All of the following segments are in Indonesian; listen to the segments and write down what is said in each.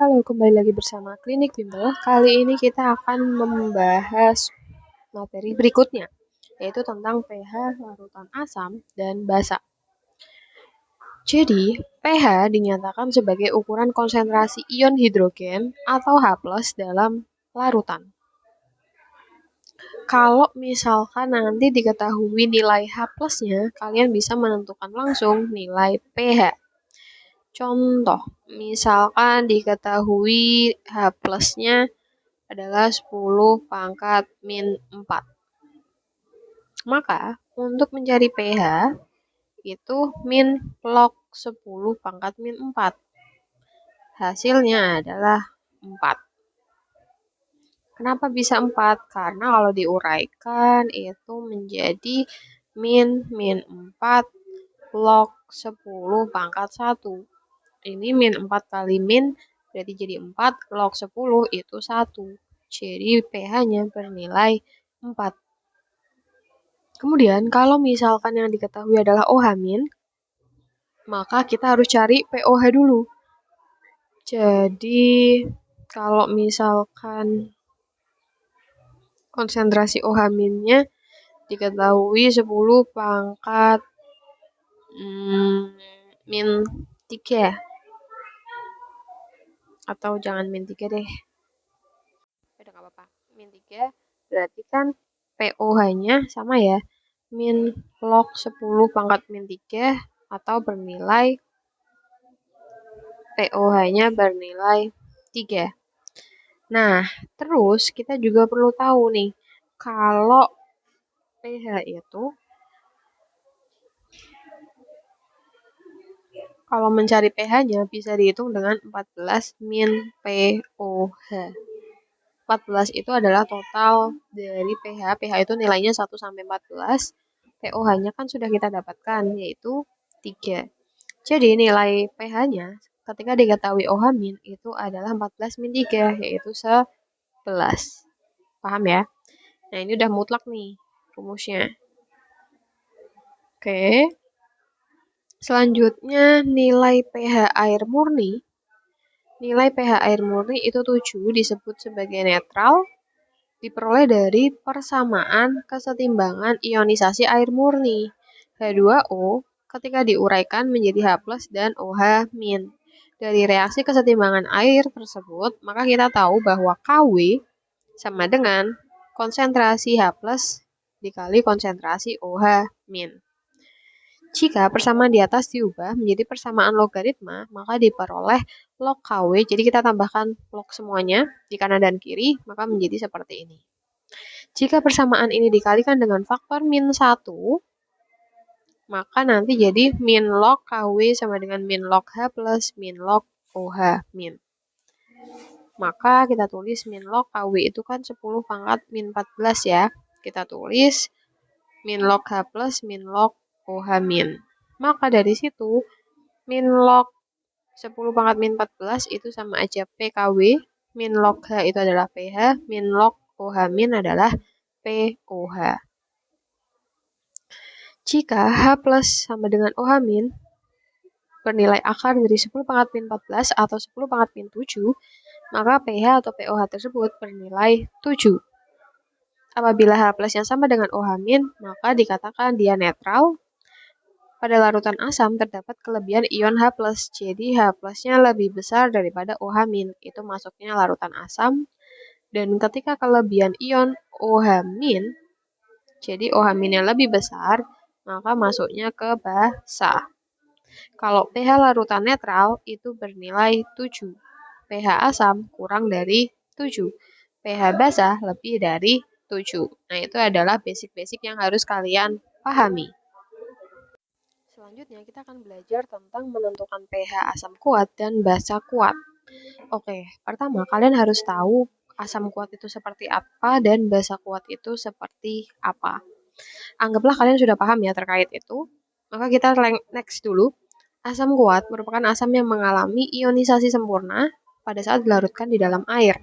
Halo, kembali lagi bersama Klinik Bimbel. Kali ini kita akan membahas materi berikutnya, yaitu tentang pH larutan asam dan basa. Jadi, pH dinyatakan sebagai ukuran konsentrasi ion hidrogen atau H+ dalam larutan. Kalau misalkan nanti diketahui nilai H+-nya, kalian bisa menentukan langsung nilai pH. Contoh, misalkan diketahui H+-nya adalah 10 pangkat min 4. Maka, untuk mencari pH, itu min log 10 pangkat min 4. Hasilnya adalah 4. Kenapa bisa 4? Karena kalau diuraikan itu menjadi min 4 log 10 pangkat 1. Ini min 4 kali min berarti jadi 4 log 10 itu 1. Jadi pH-nya bernilai 4. Kemudian kalau misalkan yang diketahui adalah OH-, maka kita harus cari POH dulu. Jadi kalau misalkan konsentrasi OH-nya diketahui 10 pangkat min 3. Atau jangan min 3 deh. Udah gak apa-apa. Min 3 berarti kan POH-nya sama ya. Min log 10 pangkat min 3 atau bernilai POH-nya bernilai 3. Nah, terus kita juga perlu tahu nih, kalau pH itu, kalau mencari pH-nya bisa dihitung dengan 14 min POH. 14 itu adalah total dari pH. pH itu nilainya 1 sampai 14. POH-nya kan sudah kita dapatkan, yaitu 3. Jadi nilai pH-nya ketika diketahui OH- itu adalah 14 min 3, yaitu 11. Paham ya? Nah, ini udah mutlak nih rumusnya. Oke. Selanjutnya nilai pH air murni. Nilai pH air murni itu 7 disebut sebagai netral, diperoleh dari persamaan kesetimbangan ionisasi air murni H2O ketika diuraikan menjadi H+ dan OH-. Dari reaksi kesetimbangan air tersebut, maka kita tahu bahwa Kw sama dengan konsentrasi H+ dikali konsentrasi OH-. Jika persamaan di atas diubah menjadi persamaan logaritma, maka diperoleh log Kw. Jadi kita tambahkan log semuanya di kanan dan kiri, maka menjadi seperti ini. Jika persamaan ini dikalikan dengan faktor min 1, maka nanti jadi min log Kw sama dengan min log H plus min log OH min. Maka kita tulis min log Kw itu kan 10 pangkat min 14 ya. Kita tulis min log H plus min log OH min. Maka dari situ min log 10 pangkat min 14 itu sama aja PKW. Min log H itu adalah pH. Min log OH min adalah POH. Jika H plus sama dengan OH min bernilai akar dari 10 pangkat min 14 atau 10 pangkat min 7, maka pH atau POH tersebut bernilai 7. Apabila H plus yang sama dengan OH min, maka dikatakan dia netral. Pada larutan asam terdapat kelebihan ion H+, jadi H plus-nya lebih besar daripada OH-. Itu masuknya larutan asam. Dan ketika kelebihan ion OH-, jadi OH-nya lebih besar, maka masuknya ke basa. Kalau pH larutan netral itu bernilai 7. pH asam kurang dari 7. pH basa lebih dari 7. Nah, itu adalah basic-basic yang harus kalian pahami. Selanjutnya kita akan belajar tentang menentukan pH asam kuat dan basa kuat. Oke, pertama kalian harus tahu asam kuat itu seperti apa dan basa kuat itu seperti apa. Anggaplah kalian sudah paham ya terkait itu. Maka kita next dulu. Asam kuat merupakan asam yang mengalami ionisasi sempurna pada saat dilarutkan di dalam air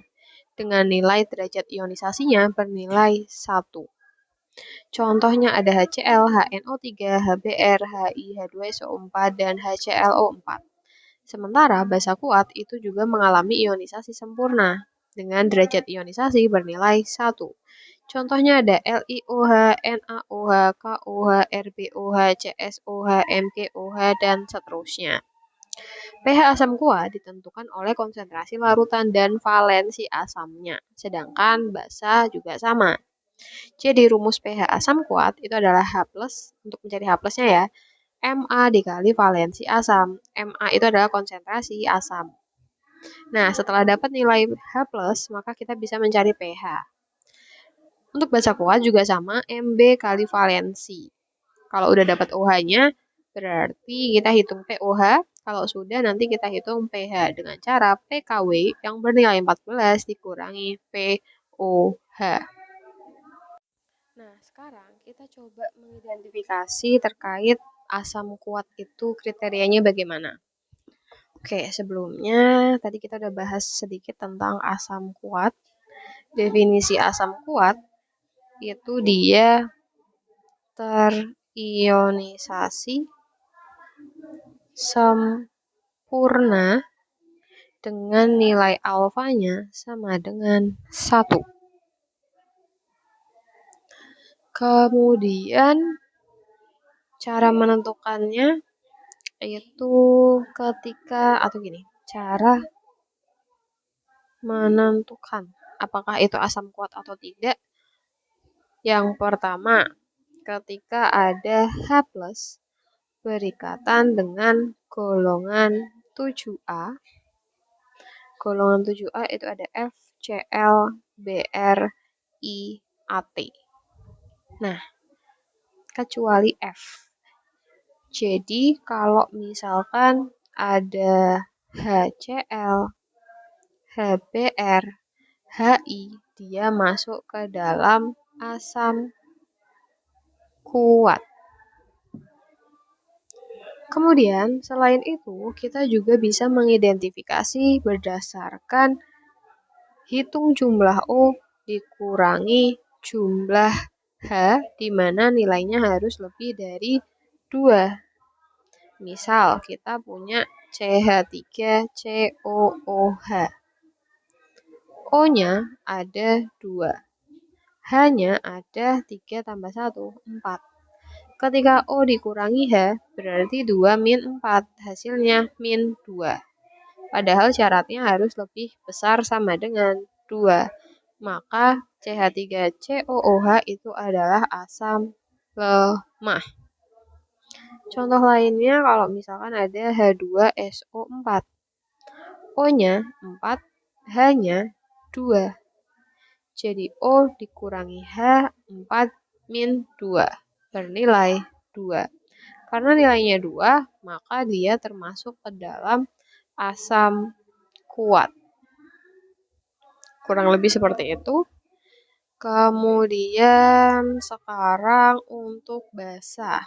dengan nilai derajat ionisasinya bernilai 1. Contohnya ada HCl, HNO3, HBr, HI, H2SO4, dan HClO4. Sementara basa kuat itu juga mengalami ionisasi sempurna dengan derajat ionisasi bernilai 1. Contohnya ada LiOH, NaOH, KOH, RbOH, CSOH, MgOH, dan seterusnya. pH asam kuat ditentukan oleh konsentrasi larutan dan valensi asamnya, sedangkan basa juga sama. Jadi rumus pH asam kuat itu adalah H+, untuk mencari H+-nya ya, Ma dikali valensi asam. Ma itu adalah konsentrasi asam. Nah, setelah dapat nilai H+, maka kita bisa mencari pH. Untuk basa kuat juga sama, Mb kali valensi. Kalau udah dapat OH-nya, berarti kita hitung POH. Kalau sudah, nanti kita hitung pH dengan cara PKW yang bernilai 14 dikurangi POH. Nah, sekarang kita coba mengidentifikasi terkait asam kuat itu kriterianya bagaimana. Oke, sebelumnya tadi kita udah bahas sedikit tentang asam kuat. Definisi asam kuat itu dia terionisasi sempurna dengan nilai alfanya sama dengan 1. Kemudian cara menentukannya itu cara menentukan apakah itu asam kuat atau tidak. Yang pertama, ketika ada H+ berikatan dengan golongan 7A. Golongan 7A itu ada FCl-BrIAT. Nah, kecuali F. Jadi, kalau misalkan ada HCl, HBr, HI, dia masuk ke dalam asam kuat. Kemudian, selain itu, kita juga bisa mengidentifikasi berdasarkan hitung jumlah O dikurangi jumlah H, di mana nilainya harus lebih dari 2. Misal, kita punya CH3COOH. O-nya ada 2. H-nya ada 3 tambah 1, 4. Ketika O dikurangi H, berarti 2 min 4. Hasilnya min 2. Padahal syaratnya harus lebih besar sama dengan 2. Maka CH3COOH itu adalah asam lemah. Contoh lainnya kalau misalkan ada H2SO4. O-nya 4, H-nya 2. Jadi O dikurangi H 4 min 2 bernilai 2. Karena nilainya 2, maka dia termasuk ke dalam asam kuat. Kurang lebih seperti itu. Kemudian sekarang untuk basa.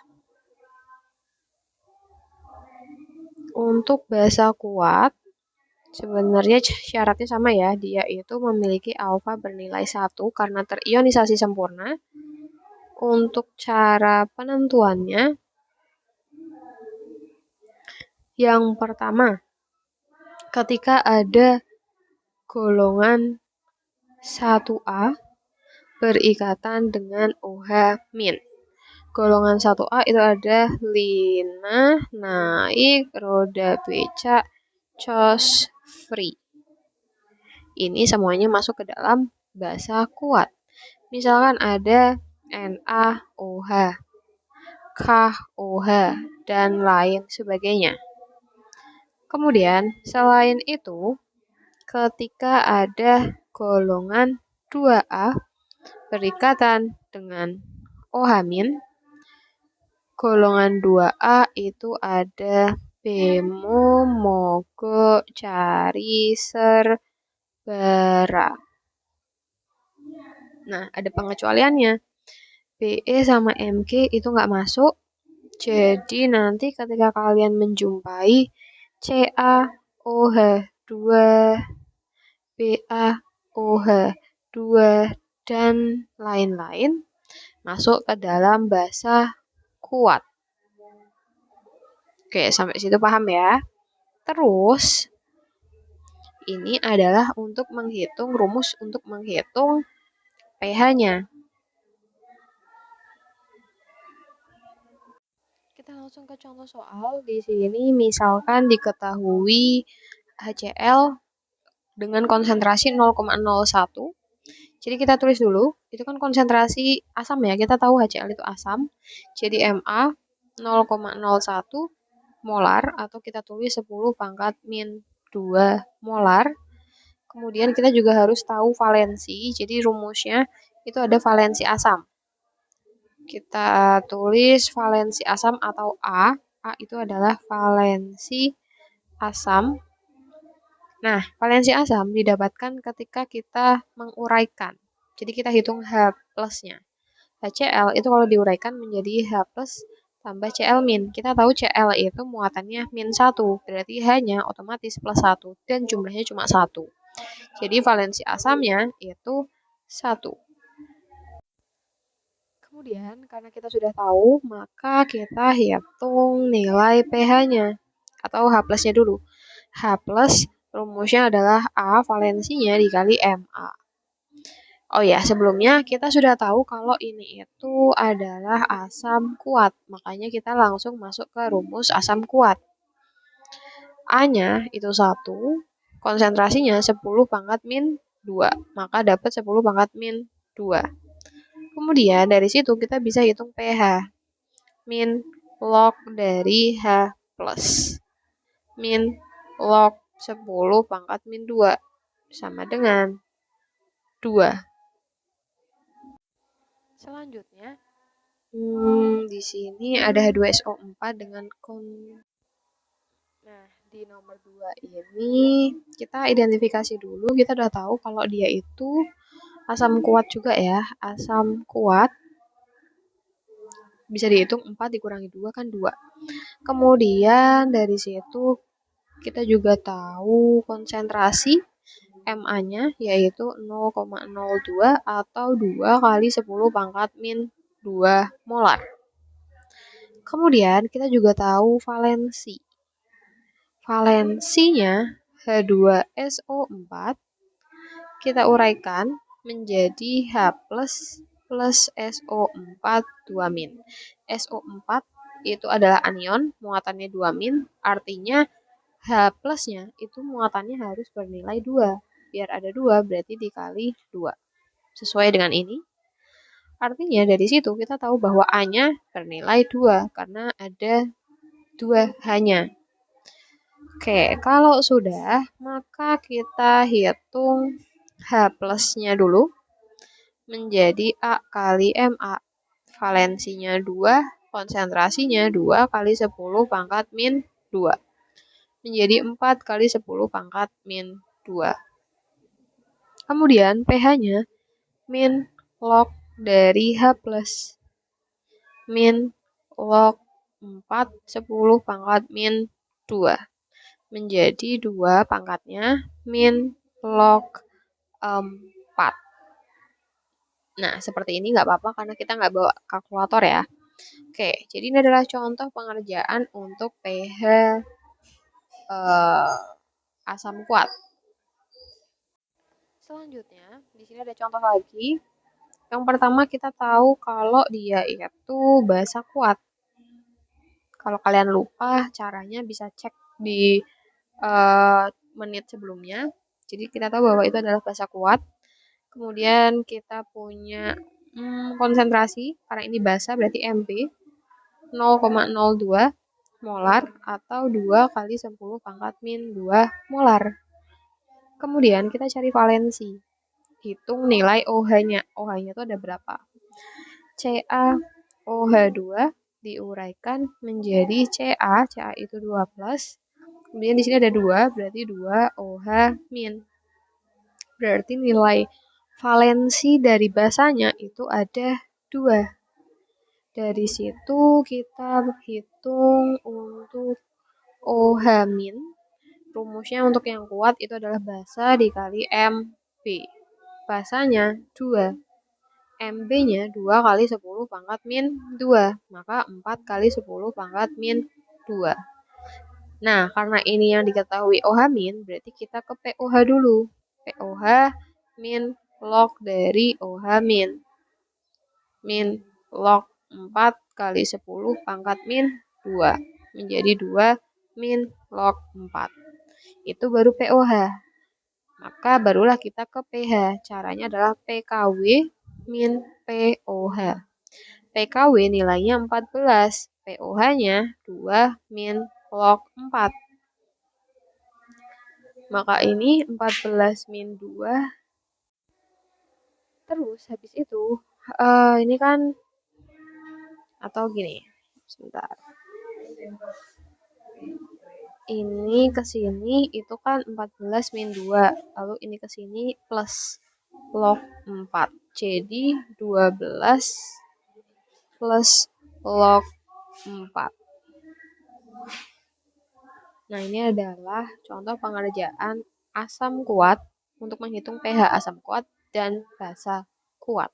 Untuk basa kuat, sebenarnya syaratnya sama ya. Dia itu memiliki alfa bernilai 1 karena terionisasi sempurna. Untuk cara penentuannya, yang pertama, ketika ada golongan 1A berikatan dengan OH-. Golongan 1A itu ada Lina, Naik, Roda Becak, Cos, Free. Ini semuanya masuk ke dalam basa kuat. Misalkan ada NaOH, KOH, dan lain sebagainya. Kemudian, selain itu, ketika ada golongan 2A berikatan dengan OH-, golongan 2A itu ada Bemo, Mogo, Cari, Ser, Bara. Nah, ada pengecualiannya. BE sama MG itu nggak masuk. Jadi nanti ketika kalian menjumpai CaOH2, BaOH2, dan lain-lain, masuk ke dalam basa kuat. Oke, sampai situ paham ya? Terus, ini adalah untuk rumus untuk menghitung pH-nya. Kita langsung ke contoh soal. Di sini misalkan diketahui HCl dengan konsentrasi 0,01. Jadi kita tulis dulu, itu kan konsentrasi asam ya, kita tahu HCl itu asam. Jadi Ma 0,01 molar, atau kita tulis 10 pangkat min 2 molar. Kemudian kita juga harus tahu valensi, jadi rumusnya itu ada valensi asam. Kita tulis valensi asam atau A. A itu adalah valensi asam. Nah, valensi asam didapatkan ketika kita menguraikan. Jadi kita hitung H plusnya. HCl itu kalau diuraikan menjadi H plus tambah Cl min. Kita tahu Cl itu muatannya min 1, berarti H-nya otomatis plus 1, dan jumlahnya cuma 1. Jadi valensi asamnya itu 1. Kemudian, karena kita sudah tahu, maka kita hitung nilai pH-nya, atau H plusnya dulu. H plus rumusnya adalah A valensinya dikali Ma. Oh ya, sebelumnya kita sudah tahu kalau ini itu adalah asam kuat, makanya kita langsung masuk ke rumus asam kuat. A-nya itu 1, konsentrasinya 10 pangkat min 2, maka dapat 10 pangkat min 2. Kemudian dari situ kita bisa hitung pH. Min log dari H plus. Min log 10 pangkat min 2 sama dengan 2. Selanjutnya, di sini ada H2SO4 dengan Nah, di nomor 2 ini kita identifikasi dulu, kita udah tahu kalau dia itu asam kuat juga ya. Asam kuat bisa dihitung 4 dikurangi 2 kan 2. Kemudian dari situ kita juga tahu konsentrasi Ma-nya yaitu 0,02 atau 2 kali 10 pangkat min 2 molar. Kemudian kita juga tahu valensi. Valensinya H2SO4 kita uraikan menjadi H plus SO4 2 min. SO4 itu adalah anion, muatannya 2 min, artinya H plusnya itu muatannya harus bernilai 2. Biar ada 2 berarti dikali 2. Sesuai dengan ini. Artinya dari situ kita tahu bahwa A-nya bernilai 2 karena ada 2 H-nya. Oke, kalau sudah, maka kita hitung H plusnya dulu menjadi A kali Ma. Valensinya 2, konsentrasinya 2 kali 10 pangkat min 2. Menjadi 4 kali 10 pangkat min 2. Kemudian pH-nya min log dari H plus. Min log 4 10 pangkat min 2. Menjadi 2 pangkatnya min log 4. Nah, seperti ini nggak apa-apa karena kita nggak bawa kalkulator ya. Oke, jadi ini adalah contoh pengerjaan untuk pH asam kuat. Selanjutnya, di sini ada contoh lagi. Yang pertama kita tahu kalau dia itu basa kuat. Kalau kalian lupa, caranya bisa cek di menit sebelumnya. Jadi kita tahu bahwa itu adalah basa kuat. Kemudian kita punya konsentrasi, karena ini basa berarti Mb 0,02 molar atau 2 kali 10 pangkat min 2 molar. Kemudian kita cari valensi. Hitung nilai OH-nya. OH-nya itu ada berapa? CaOH2 diuraikan menjadi Ca. Ca itu 2 plus. Kemudian di sini ada 2, berarti 2 OH min. Berarti nilai valensi dari basanya itu ada 2. Dari situ kita hitung untuk OH min. Rumusnya untuk yang kuat itu adalah basa dikali Mb. Basanya 2. Mb-nya 2 kali 10 pangkat min 2. Maka 4 kali 10 pangkat min 2. Nah, karena ini yang diketahui OH min, berarti kita ke POH dulu. POH min log dari OH min. Min log 4 kali 10 pangkat min 2. Menjadi 2 min log 4. Itu baru POH. Maka barulah kita ke pH. Caranya adalah PKW min POH. PKW nilainya 14. POH-nya 2 min log 4. Maka ini 14 min 2. Terus habis itu ini kan atau gini. Sebentar. Ini ke sini itu kan 14 min 2. Lalu ini ke sini plus log 4. Jadi 12 plus log 4. Nah, ini adalah contoh pengerjaan asam kuat untuk menghitung pH asam kuat dan basa kuat.